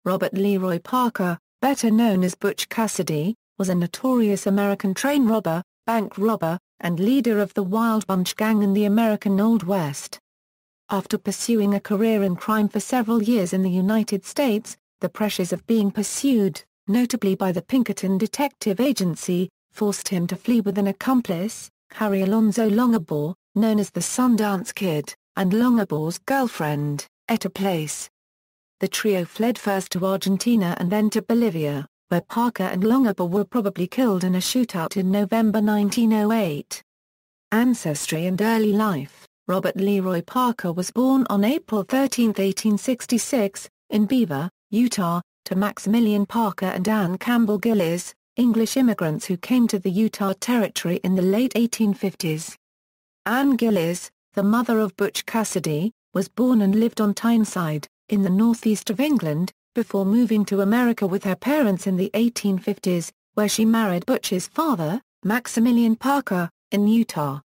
Robert Leroy Parker, better known as Butch Cassidy, was a notorious American train robber, bank robber, and leader of the Wild Bunch Gang in the American Old West. After pursuing a career in crime for several years in the United States, the pressures of being pursued, notably by the Pinkerton Detective Agency, forced him to flee with an accomplice, Harry Alonzo Longabaugh, known as the Sundance Kid, and Longabaugh's girlfriend, Etta Place. The trio fled first to Argentina and then to Bolivia, where Parker and Longabaugh were probably killed in a shootout in November 1908. Ancestry and early life. Robert Leroy Parker was born on April 13, 1866, in Beaver, Utah, to Maximilian Parker and Anne Campbell Gillies, English immigrants who came to the Utah Territory in the late 1850s. Anne Gillies, the mother of Butch Cassidy, was born and lived on Tyneside, in the northeast of England, before moving to America with her parents in the 1850s, where she married Butch's father, Maximilian Parker, in Utah.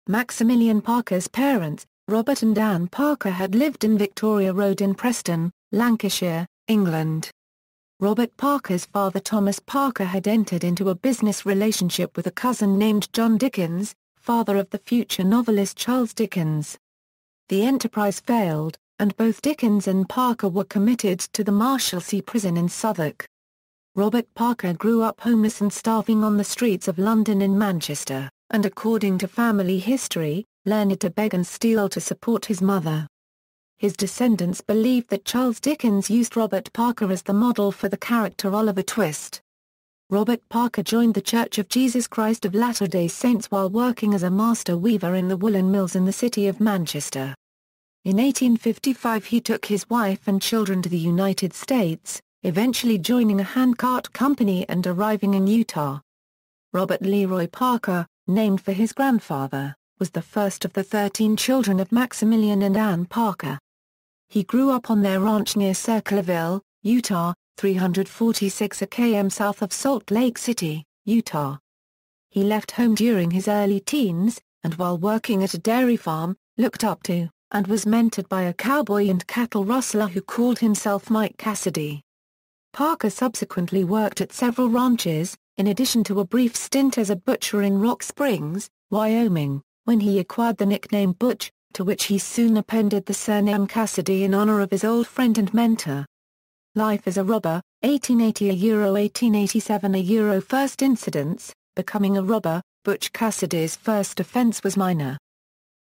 Maximilian Parker's parents, Robert and Anne Parker, had lived in Victoria Road in Preston, Lancashire, England. Robert Parker's father Thomas Parker had entered into a business relationship with a cousin named John Dickens, father of the future novelist Charles Dickens. The enterprise failed, and both Dickens and Parker were committed to the Marshalsea prison in Southwark. Robert Parker grew up homeless and starving on the streets of London and Manchester, and according to family history, learned to beg and steal to support his mother. His descendants believe that Charles Dickens used Robert Parker as the model for the character Oliver Twist. Robert Parker joined the Church of Jesus Christ of Latter-day Saints while working as a master weaver in the woolen mills in the city of Manchester. In 1855 he took his wife and children to the United States, eventually joining a handcart company and arriving in Utah. Robert Leroy Parker, named for his grandfather, was the first of the 13 children of Maximilian and Anne Parker. He grew up on their ranch near Circleville, Utah, 346 km south of Salt Lake City, Utah. He left home during his early teens, and while working at a dairy farm, looked up to, and was mentored by a cowboy and cattle rustler who called himself Mike Cassidy. Parker subsequently worked at several ranches, in addition to a brief stint as a butcher in Rock Springs, Wyoming, when he acquired the nickname Butch, to which he soon appended the surname Cassidy in honor of his old friend and mentor. Life as a robber, 1880–1887 First incidents, becoming a robber, Butch Cassidy's first offense was minor.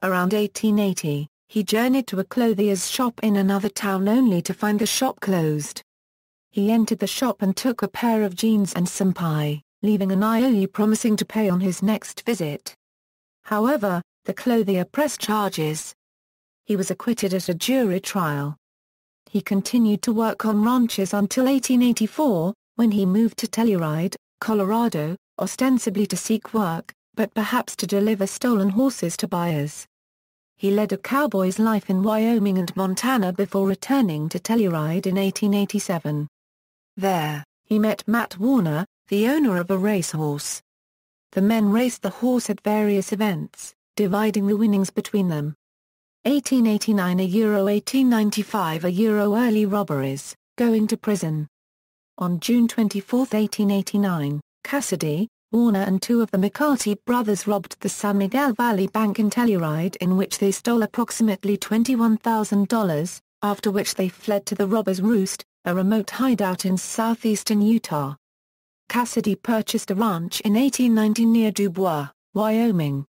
Around 1880, he journeyed to a clothier's shop in another town only to find the shop closed. He entered the shop and took a pair of jeans and some pie, leaving an IOU promising to pay on his next visit. However, the clothier pressed charges. He was acquitted at a jury trial. He continued to work on ranches until 1884, when he moved to Telluride, Colorado, ostensibly to seek work, but perhaps to deliver stolen horses to buyers. He led a cowboy's life in Wyoming and Montana before returning to Telluride in 1887. There, he met Matt Warner, the owner of a racehorse. The men raced the horse at various events, dividing the winnings between them. 1889–1895 Early robberies, going to prison. On June 24, 1889, Cassidy, Warner and two of the McCarty brothers robbed the San Miguel Valley Bank in Telluride, in which they stole approximately $21,000, after which they fled to the Robbers' Roost, a remote hideout in southeastern Utah. Cassidy purchased a ranch in 1890 near Dubois, Wyoming.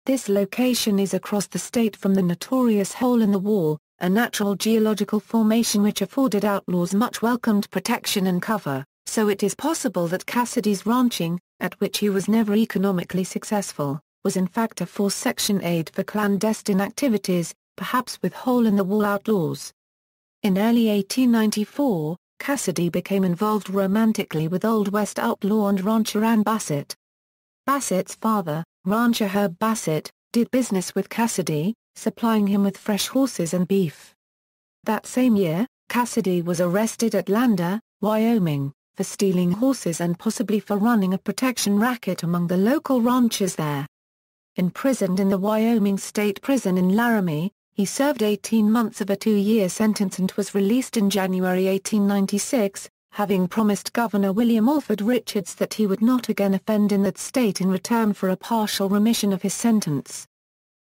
This location is across the state from the notorious Hole in the Wall, a natural geological formation which afforded outlaws much welcomed protection and cover, so it is possible that Cassidy's ranching, at which he was never economically successful, was in fact a forced Section 8 for clandestine activities, perhaps with Hole in the Wall outlaws. In early 1894, Cassidy became involved romantically with Old West outlaw and rancher Ann Bassett. Bassett's father, rancher Herb Bassett, did business with Cassidy, supplying him with fresh horses and beef. That same year, Cassidy was arrested at Lander, Wyoming, for stealing horses and possibly for running a protection racket among the local ranchers there. Imprisoned in the Wyoming State Prison in Laramie, He served 18 months of a 2-year sentence and was released in January 1896, having promised Governor William Alford Richards that he would not again offend in that state in return for a partial remission of his sentence.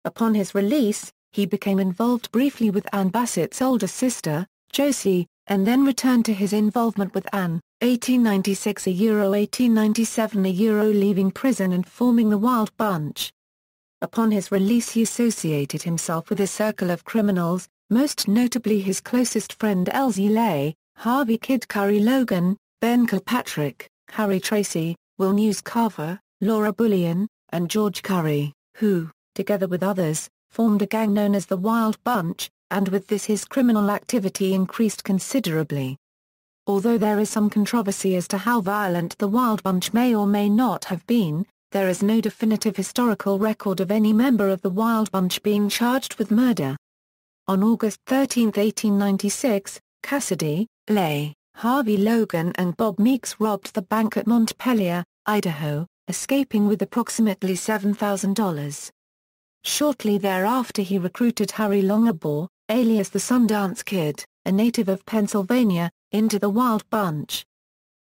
Upon his release, he became involved briefly with Ann Bassett's older sister, Josie, and then returned to his involvement with Ann, 1896–1897, leaving prison and forming the Wild Bunch. Upon his release he associated himself with a circle of criminals, most notably his closest friend Elsie Lay, Harvey Kid Curry Logan, Ben Kilpatrick, Harry Tracy, Will News Carver, Laura Bullion, and George Curry, who, together with others, formed a gang known as the Wild Bunch, and with this his criminal activity increased considerably. Although there is some controversy as to how violent the Wild Bunch may or may not have been, there is no definitive historical record of any member of the Wild Bunch being charged with murder. On August 13, 1896, Cassidy, Lay, Harvey Logan and Bob Meeks robbed the bank at Montpelier, Idaho, escaping with approximately $7,000. Shortly thereafter he recruited Harry Longabaugh, alias the Sundance Kid, a native of Pennsylvania, into the Wild Bunch.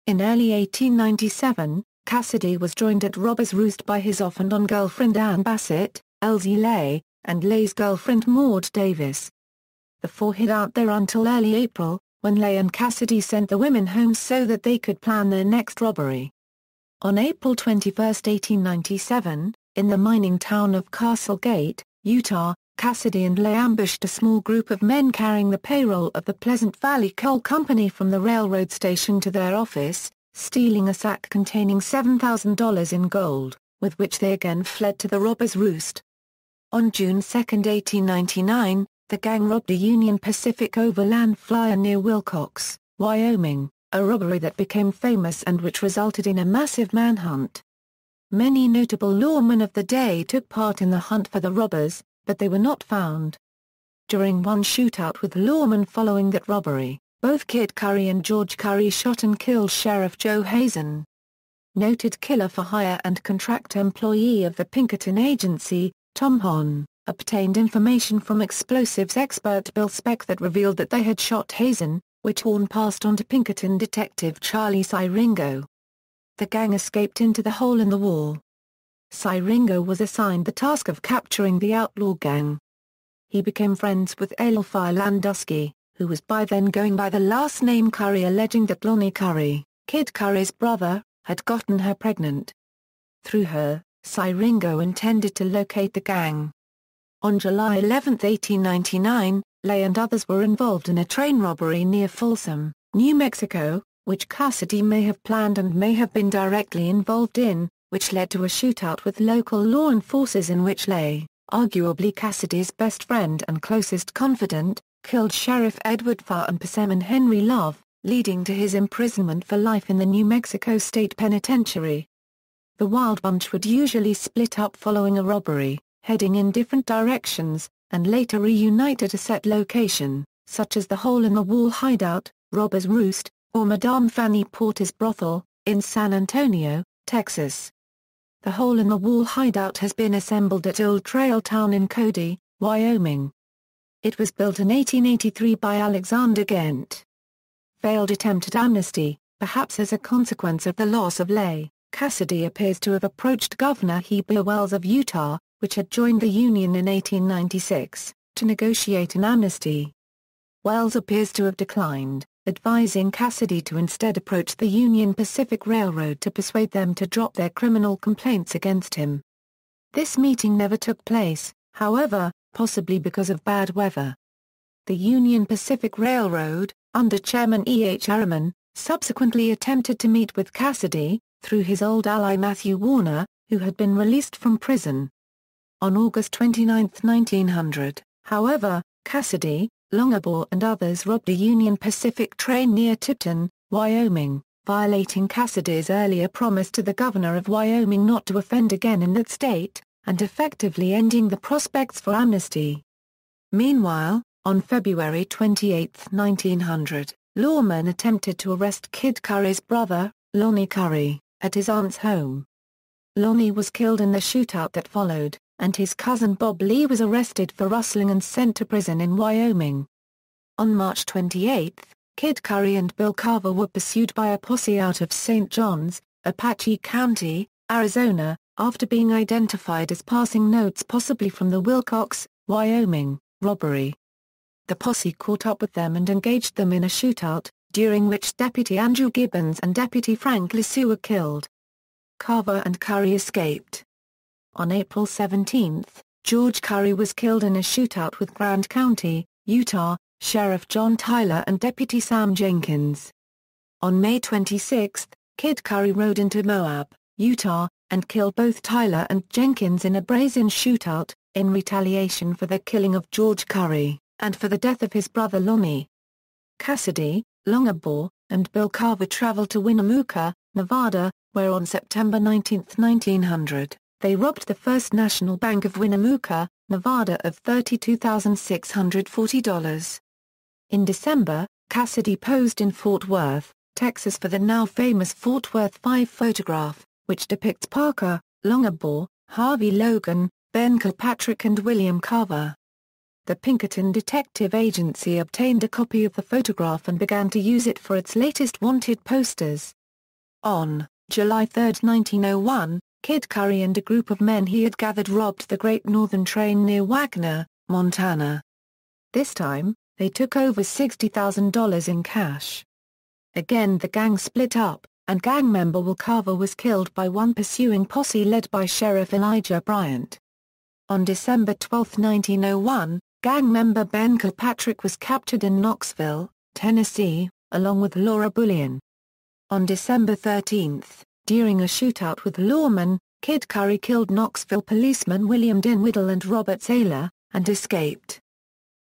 In early 1897, Cassidy was joined at Robber's Roost by his off-and-on girlfriend Ann Bassett, Elsie Lay, and Lay's girlfriend Maud Davis. The four hid out there until early April, when Lay and Cassidy sent the women home so that they could plan their next robbery. On April 21, 1897, in the mining town of Castle Gate, Utah, Cassidy and Lay ambushed a small group of men carrying the payroll of the Pleasant Valley Coal Company from the railroad station to their office, stealing a sack containing $7,000 in gold, with which they again fled to the Robber's Roost. On June 2, 1899, the gang robbed a Union Pacific overland flyer near Wilcox, Wyoming, a robbery that became famous and which resulted in a massive manhunt. Many notable lawmen of the day took part in the hunt for the robbers, but they were not found. During one shootout with lawmen following that robbery, both Kid Curry and George Curry shot and killed Sheriff Joe Hazen. Noted killer-for-hire and contract employee of the Pinkerton agency, Tom Hahn, obtained information from explosives expert Bill Speck that revealed that they had shot Hazen, which Hahn passed on to Pinkerton detective Charlie Siringo. The gang escaped into the hole in the wall. Siringo was assigned the task of capturing the outlaw gang. He became friends with Alfie Landusky, who was by then going by the last name Curry, alleging that Lonnie Curry, Kid Curry's brother, had gotten her pregnant. Through her, Siringo intended to locate the gang. On July 11, 1899, Lay and others were involved in a train robbery near Folsom, New Mexico, which Cassidy may have planned and may have been directly involved in, which led to a shootout with local law enforcers in which Lay, arguably Cassidy's best friend and closest confidant, killed Sheriff Edward Farr and Persimmon Henry Love, leading to his imprisonment for life in the New Mexico State Penitentiary. The Wild Bunch would usually split up following a robbery, heading in different directions, and later reunite at a set location, such as the Hole-in-the-Wall Hideout, Robber's Roost, or Madame Fanny Porter's Brothel, in San Antonio, Texas. The Hole-in-the-Wall Hideout has been assembled at Old Trail Town in Cody, Wyoming. It was built in 1883 by Alexander Gent. Failed attempt at amnesty, perhaps as a consequence of the loss of Lay, Cassidy appears to have approached Governor Heber Wells of Utah, which had joined the Union in 1896, to negotiate an amnesty. Wells appears to have declined, advising Cassidy to instead approach the Union Pacific Railroad to persuade them to drop their criminal complaints against him. This meeting never took place, however, possibly because of bad weather. The Union Pacific Railroad, under Chairman E. H. Harriman, subsequently attempted to meet with Cassidy, through his old ally Matthew Warner, who had been released from prison. On August 29, 1900, however, Cassidy, Longabaugh and others robbed a Union Pacific train near Tipton, Wyoming, violating Cassidy's earlier promise to the governor of Wyoming not to offend again in that state, and effectively ending the prospects for amnesty. Meanwhile, on February 28, 1900, lawmen attempted to arrest Kid Curry's brother, Lonnie Curry, at his aunt's home. Lonnie was killed in the shootout that followed, and his cousin Bob Lee was arrested for rustling and sent to prison in Wyoming. On March 28, Kid Curry and Bill Carver were pursued by a posse out of St. Johns, Apache County, Arizona, after being identified as passing notes possibly from the Wilcox, Wyoming, robbery. The posse caught up with them and engaged them in a shootout, during which Deputy Andrew Gibbons and Deputy Frank Lissu were killed. Carver and Curry escaped. On April 17, George Curry was killed in a shootout with Grant County, Utah, Sheriff John Tyler and Deputy Sam Jenkins. On May 26, Kid Curry rode into Moab, Utah, and killed both Tyler and Jenkins in a brazen shootout, in retaliation for the killing of George Curry, and for the death of his brother Lonnie. Cassidy, Longabaugh, and Bill Carver traveled to Winnemucca, Nevada, where on September 19, 1900, they robbed the First National Bank of Winnemucca, Nevada of $32,640. In December, Cassidy posed in Fort Worth, Texas for the now famous Fort Worth 5 photograph, which depicts Parker, Longabaugh, Harvey Logan, Ben Kilpatrick and William Carver. The Pinkerton Detective Agency obtained a copy of the photograph and began to use it for its latest wanted posters. On July 3, 1901, Kid Curry and a group of men he had gathered robbed the Great Northern train near Wagner, Montana. This time, they took over $60,000 in cash. Again the gang split up, and gang member Will Carver was killed by one pursuing posse led by Sheriff Elijah Bryant. On December 12, 1901, gang member Ben Kilpatrick was captured in Knoxville, Tennessee, along with Laura Bullion. On December 13, during a shootout with lawmen, Kid Curry killed Knoxville policemen William Dinwiddie and Robert Saylor, and escaped.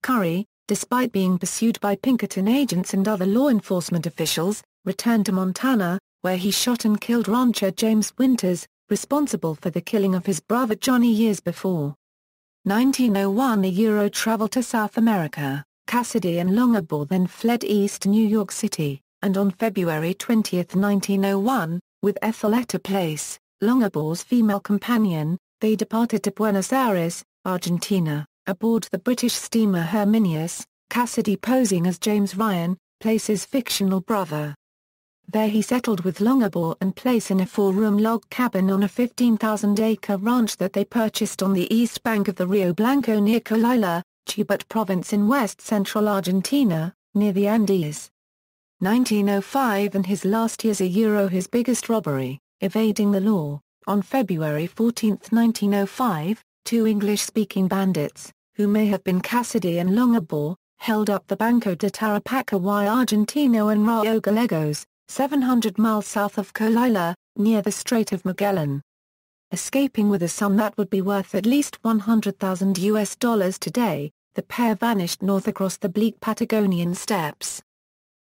Curry, despite being pursued by Pinkerton agents and other law enforcement officials, returned to Montana, where he shot and killed rancher James Winters, responsible for the killing of his brother Johnny years before. 1901 A Euro travel to South America, Cassidy and Longabaugh then fled east to New York City, and on February 20, 1901, with Etta Place, Longabaugh's female companion, they departed to Buenos Aires, Argentina, aboard the British steamer Herminius, Cassidy posing as James Ryan, Place's fictional brother. There he settled with Longabaugh and Place in a 4-room log cabin on a 15,000-acre ranch that they purchased on the east bank of the Rio Blanco near Colilla, Chubut province in west-central Argentina, near the Andes. 1905 and his last years a Euro his biggest robbery, evading the law. On February 14, 1905, two English-speaking bandits, who may have been Cassidy and Longabaugh, held up the Banco de Tarapacá y Argentino and Rio Gallegos, 700 miles south of Colilla, near the Strait of Magellan. Escaping with a sum that would be worth at least $100,000 today, the pair vanished north across the bleak Patagonian steppes.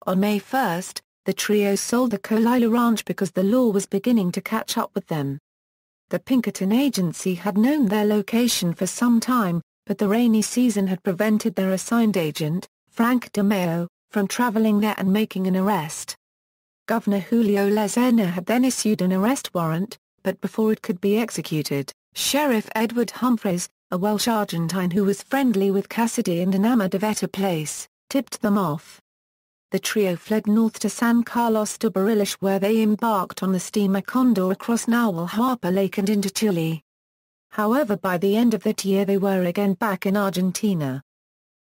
On May 1, the trio sold the Colilla ranch because the law was beginning to catch up with them. The Pinkerton agency had known their location for some time, but the rainy season had prevented their assigned agent, Frank DeMeo, from traveling there and making an arrest. Governor Julio Lezerna had then issued an arrest warrant, but before it could be executed, Sheriff Edward Humphreys, a Welsh Argentine who was friendly with Cassidy and enamored of Etta Place, tipped them off. The trio fled north to San Carlos de Bariloche where they embarked on the steamer Condor across Nahuel Harper Lake and into Chile. However, by the end of that year they were again back in Argentina.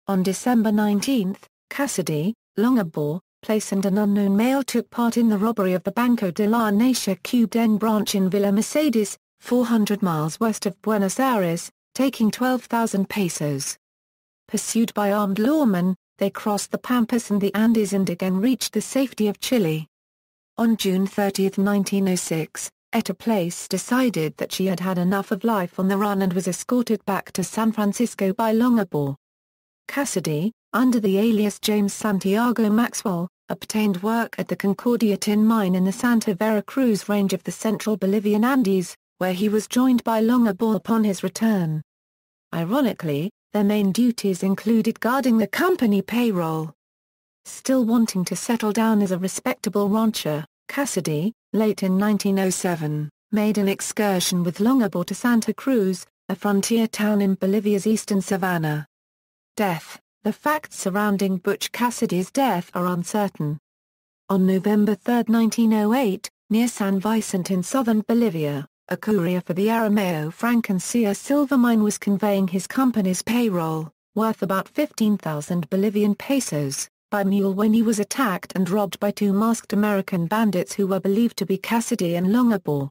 On December 19, Cassidy, Longabaugh, Place and an unknown male took part in the robbery of the Banco de la Nación Cubden branch in Villa Mercedes, 400 miles west of Buenos Aires, taking 12,000 pesos. Pursued by armed lawmen, they crossed the Pampas and the Andes and again reached the safety of Chile. On June 30, 1906, Etta Place decided that she had had enough of life on the run and was escorted back to San Francisco by Longabaugh. Cassidy, under the alias James Santiago Maxwell, obtained work at the Concordia tin mine in the Santa Vera Cruz range of the central Bolivian Andes, where he was joined by Longabaugh upon his return. Ironically, their main duties included guarding the company payroll. Still wanting to settle down as a respectable rancher, Cassidy, late in 1907, made an excursion with Longabaugh to Santa Cruz, a frontier town in Bolivia's eastern savanna. Death. The facts surrounding Butch Cassidy's death are uncertain. On November 3, 1908, near San Vicente in southern Bolivia, a courier for the Aramayo Francancia silver mine was conveying his company's payroll, worth about 15,000 Bolivian pesos, by mule when he was attacked and robbed by two masked American bandits who were believed to be Cassidy and Longabaugh.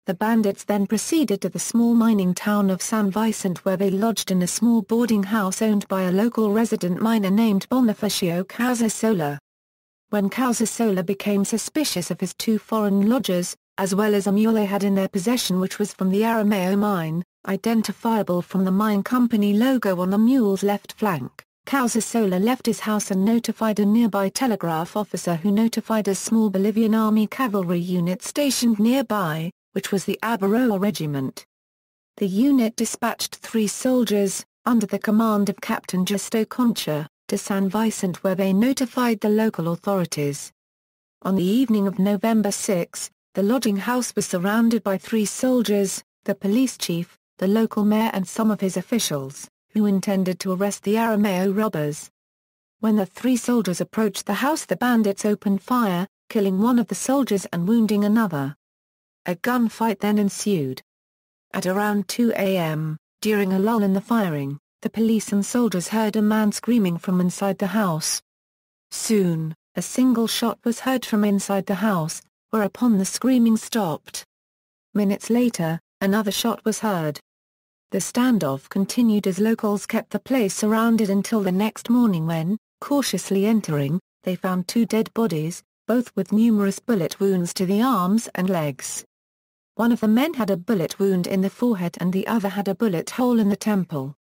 The bandits then proceeded to the small mining town of San Vicente where they lodged in a small boarding house owned by a local resident miner named Bonifacio Causasola. When Causasola became suspicious of his two foreign lodgers, as well as a mule they had in their possession which was from the Aramayo mine, identifiable from the mine company logo on the mule's left flank, Causasola left his house and notified a nearby telegraph officer who notified a small Bolivian Army cavalry unit stationed nearby, which was the Abaroa Regiment. The unit dispatched 3 soldiers, under the command of Captain Justo Concha, to San Vicente where they notified the local authorities. On the evening of November 6, the lodging house was surrounded by 3 soldiers, the police chief, the local mayor and some of his officials, who intended to arrest the Aramayo robbers. When the 3 soldiers approached the house the bandits opened fire, killing one of the soldiers and wounding another. A gunfight then ensued. At around 2 a.m., during a lull in the firing, the police and soldiers heard a man screaming from inside the house. Soon, a single shot was heard from inside the house, whereupon the screaming stopped. Minutes later, another shot was heard. The standoff continued as locals kept the place surrounded until the next morning when, cautiously entering, they found 2 dead bodies, both with numerous bullet wounds to the arms and legs. One of the men had a bullet wound in the forehead and the other had a bullet hole in the temple.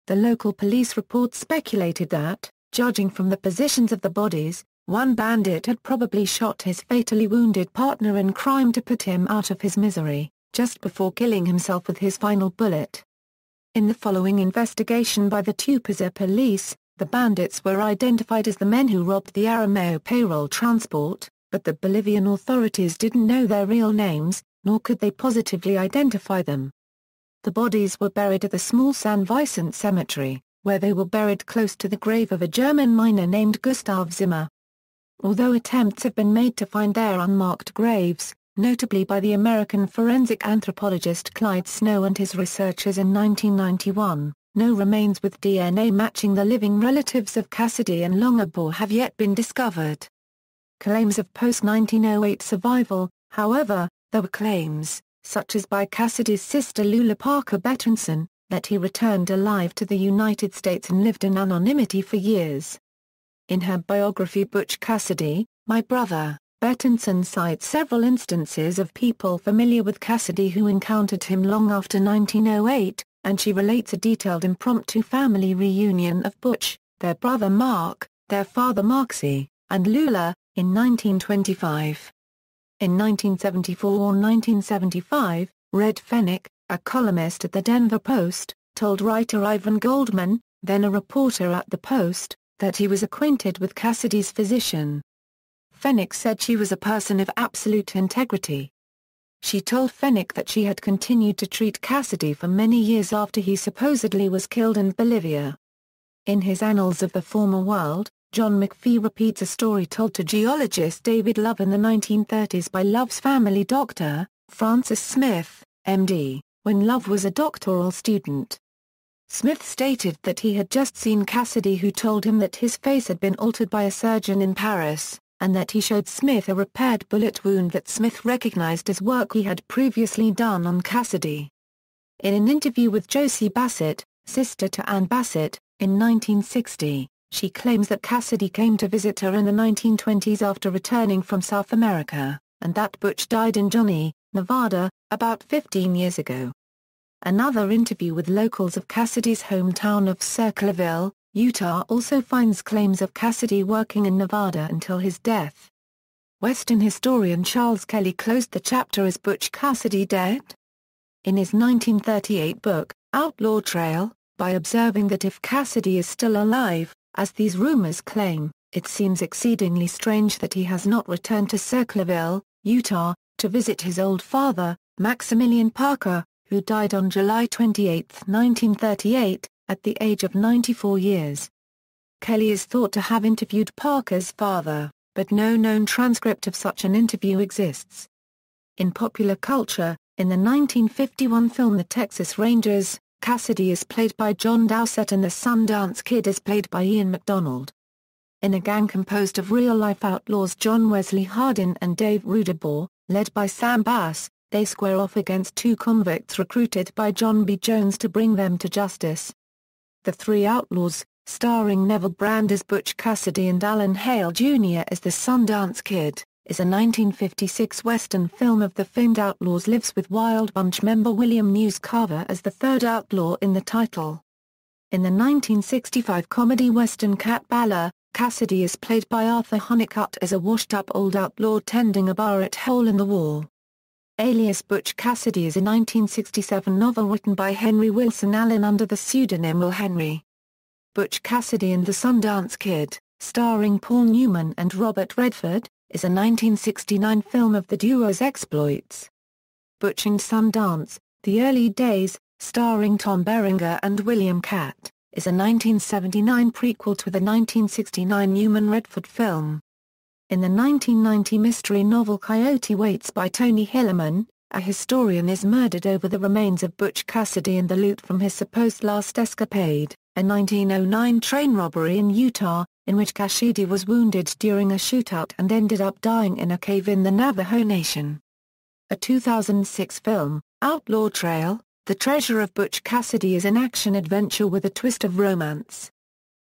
The local police report speculated that, judging from the positions of the bodies, one bandit had probably shot his fatally wounded partner in crime to put him out of his misery, just before killing himself with his final bullet. In the following investigation by the Tupaza police, the bandits were identified as the men who robbed the Aramayo payroll transport, but the Bolivian authorities didn't know their real names, nor could they positively identify them. The bodies were buried at the small San Vicente cemetery, where they were buried close to the grave of a German miner named Gustav Zimmer. Although attempts have been made to find their unmarked graves, notably by the American forensic anthropologist Clyde Snow and his researchers in 1991, no remains with DNA matching the living relatives of Cassidy and Longabaugh have yet been discovered. Claims of post-1908 survival, however, there were claims, such as by Cassidy's sister Leroy Parker Bettinson, that he returned alive to the United States and lived in anonymity for years. In her biography Butch Cassidy, My Brother, Bettinson cites several instances of people familiar with Cassidy who encountered him long after 1908, and she relates a detailed impromptu family reunion of Butch, their brother Mark, their father Marksy, and Lula, in 1925. In 1974 or 1975, Red Fennick, a columnist at the Denver Post, told writer Ivan Goldman, then a reporter at the Post, that he was acquainted with Cassidy's physician. Fennick said she was a person of absolute integrity. She told Fennick that she had continued to treat Cassidy for many years after he supposedly was killed in Bolivia. In his Annals of the Former World, John McPhee repeats a story told to geologist David Love in the 1930s by Love's family doctor, Francis Smith, M.D., when Love was a doctoral student. Smith stated that he had just seen Cassidy who told him that his face had been altered by a surgeon in Paris, and that he showed Smith a repaired bullet wound that Smith recognized as work he had previously done on Cassidy. In an interview with Josie Bassett, sister to Ann Bassett, in 1960, she claims that Cassidy came to visit her in the 1920s after returning from South America, and that Butch died in Johnny, Nevada, about 15 years ago. Another interview with locals of Cassidy's hometown of Circleville, Utah also finds claims of Cassidy working in Nevada until his death. Western historian Charles Kelly closed the chapter as Butch Cassidy dead? In his 1938 book, Outlaw Trail, by observing that if Cassidy is still alive, as these rumors claim, it seems exceedingly strange that he has not returned to Circleville, Utah, to visit his old father, Maximilian Parker, who died on July 28, 1938, at the age of 94 years. Kelly is thought to have interviewed Parker's father, but no known transcript of such an interview exists. In popular culture, in the 1951 film The Texas Rangers, Cassidy is played by John Dowsett and the Sundance Kid is played by Ian MacDonald. In a gang composed of real-life outlaws John Wesley Hardin and Dave Rudabaugh, led by Sam Bass, they square off against two convicts recruited by John B. Jones to bring them to justice. The Three Outlaws, starring Neville Brand as Butch Cassidy and Alan Hale Jr. as the Sundance Kid, is a 1956 Western film of the famed outlaws lives with Wild Bunch member William News Carver as the third outlaw in the title. In the 1965 comedy Western Cat Ballad, Cassidy is played by Arthur Honeycutt as a washed-up old outlaw tending a bar at Hole in the Wall. Alias Butch Cassidy is a 1967 novel written by Henry Wilson Allen under the pseudonym Will Henry. Butch Cassidy and the Sundance Kid, starring Paul Newman and Robert Redford, is a 1969 film of the duo's exploits. Butch and Sundance, The Early Days, starring Tom Berenger and William Catt, is a 1979 prequel to the 1969 Newman Redford film. In the 1990 mystery novel Coyote Waits by Tony Hillerman, a historian is murdered over the remains of Butch Cassidy and the loot from his supposed last escapade, a 1909 train robbery in Utah, in which Cassidy was wounded during a shootout and ended up dying in a cave in the Navajo Nation. A 2006 film, Outlaw Trail, The Treasure of Butch Cassidy is an action-adventure with a twist of romance.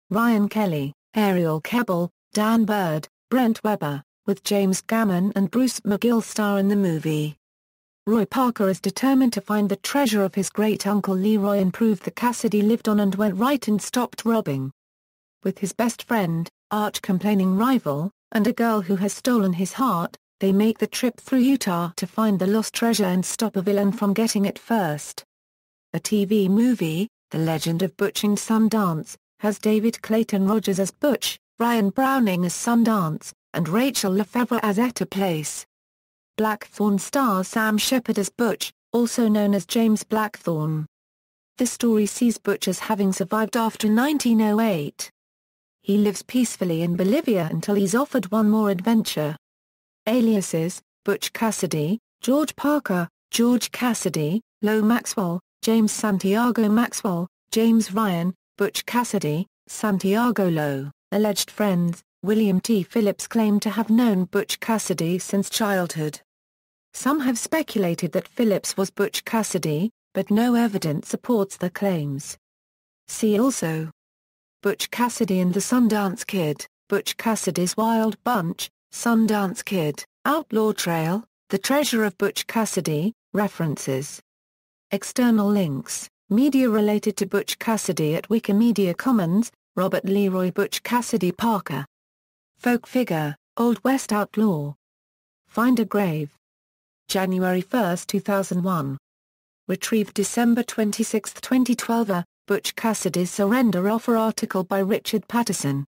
Ryan Kelly, Ariel Kebbel, Dan Bird, Brent Weber, with James Gammon and Bruce McGill star in the movie. Roy Parker is determined to find the treasure of his great-uncle Leroy and prove that Cassidy lived on and went right and stopped robbing. With his best friend, arch-complaining rival, and a girl who has stolen his heart, they make the trip through Utah to find the lost treasure and stop a villain from getting it first. A TV movie, The Legend of Butch and Sundance, has David Clayton Rogers as Butch, Ryan Browning as Sundance, and Rachel Lefevre as Etta Place. Blackthorne stars Sam Shepard as Butch, also known as James Blackthorne. The story sees Butch as having survived after 1908. He lives peacefully in Bolivia until he's offered one more adventure. Aliases, Butch Cassidy, George Parker, George Cassidy, Lowe Maxwell, James Santiago Maxwell, James Ryan, Butch Cassidy, Santiago Lowe. Alleged friends, William T. Phillips claimed to have known Butch Cassidy since childhood. Some have speculated that Phillips was Butch Cassidy, but no evidence supports the claims. See also: Butch Cassidy and the Sundance Kid, Butch Cassidy's Wild Bunch, Sundance Kid, Outlaw Trail, The Treasure of Butch Cassidy. References. External links: media related to Butch Cassidy at Wikimedia Commons, Robert Leroy Butch Cassidy Parker. Folk figure, Old West outlaw. Find a grave. January 1, 2001. Retrieved December 26, 2012. Butch Cassidy's surrender offer article by Richard Patterson.